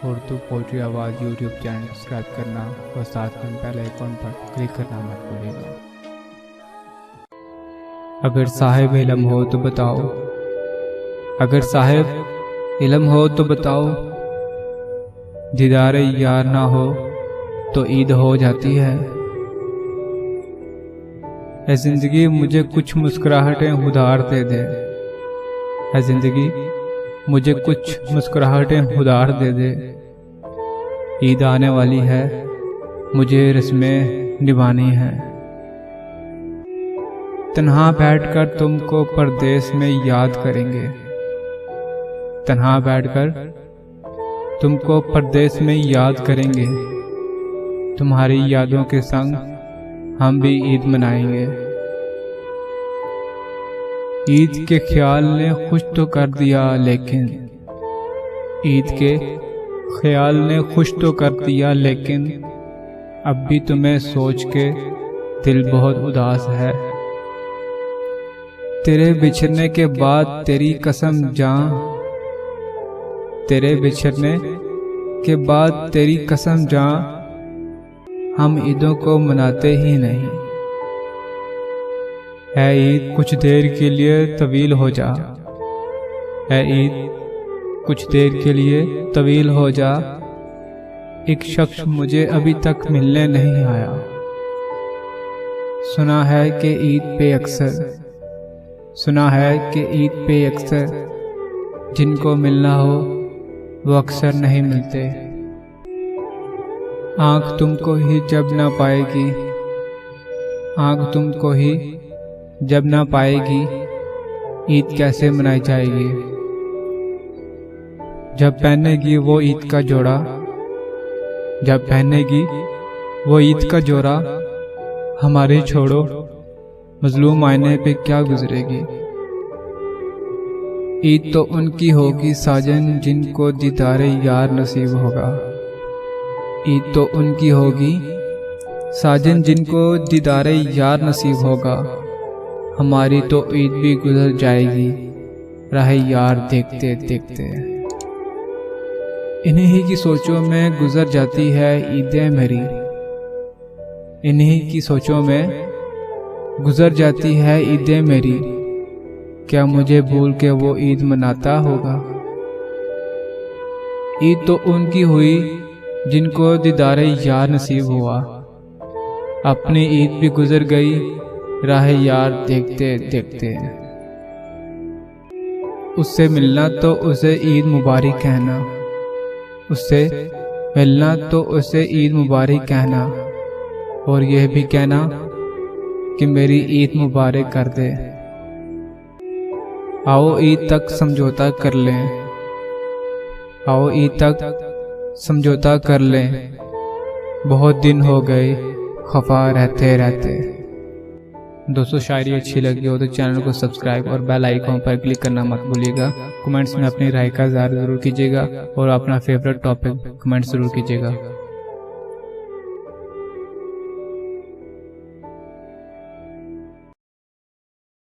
Urdu poetry आवाज़ YouTube channel subscribe करना और साथ में बेल आइकॉन पर क्लिक करना मत भूलिएगा। अगर साहिब इल्म हो तो बताओ, अगर साहिब इल्म हो तो बताओ, दीदार यार ना हो तो ईद हो जाती है। ऐ जिंदगी मुझे कुछ मुस्कुराहटें उधार दे दे, ऐ जिंदगी मुझे कुछ मुस्कुराहटें उधार दे दे। ईद आने वाली है, मुझे रस्में निभानी है। तन्हा बैठकर तुमको परदेस में याद करेंगे, तन्हा बैठकर तुमको परदेस में याद करेंगे। तुम्हारी यादों के संग हम भी ईद मनाएंगे। ईद के ख्याल ने खुश तो कर दिया, लेकिन ईद के ख्याल ने खुश तो कर दिया, लेकिन अब भी तुम्हें सोच के दिल बहुत उदास है। तेरे बिछड़ने के बाद तेरी कसम जान, तेरे बिछड़ने के बाद तेरी कसम जान, हम ईदों को मनाते ही नहीं। ऐ ईद कुछ देर के लिए तवील हो जा, ऐ ईद कुछ देर के लिए तवील हो जा। एक शख्स मुझे अभी तक मिलने नहीं आया। सुना है कि ईद पे अक्सर, सुना है कि ईद पे अक्सर जिनको मिलना हो वो अक्सर नहीं मिलते। आँख तुमको ही जब ना पाएगी, आँख तुमको ही जब ना पाएगी, ईद कैसे मनाई जाएगी। जब पहनेगी वो ईद का जोड़ा, जब पहनेगी वो ईद का जोड़ा, हमारे छोड़ो मजलूम आईने पे क्या गुजरेगी। ईद तो उनकी होगी साजन जिनको दीदारे यार नसीब होगा। ईद तो उनकी होगी साजन जिनको दीदारे यार नसीब होगा। हमारी तो ईद भी गुजर जाएगी राह यार देखते देखते। इन्हीं की सोचों में गुजर जाती है ईदें मेरी, इन्हीं की सोचों में गुजर जाती है ईदें मेरी। क्या मुझे भूल के वो ईद मनाता होगा। ईद तो उनकी हुई जिनको दीदारे यार नसीब हुआ। अपनी ईद भी गुजर गई राह यार देखते देखते। उससे मिलना तो उसे ईद मुबारक कहना, उससे मिलना तो उसे ईद मुबारक कहना, और यह भी कहना कि मेरी ईद मुबारक कर दे। आओ ईद तक समझौता कर लें, आओ ईद तक समझौता कर लें। बहुत दिन हो गए खफा रहते रहते। दोस्तों, शायरी अच्छी लगी हो तो चैनल को सब्सक्राइब और बेल आइकॉन पर क्लिक करना मत भूलिएगा। कमेंट्स में अपनी राय का इज़हार जरूर कीजिएगा और अपना फेवरेट टॉपिक कमेंट जरूर कीजिएगा।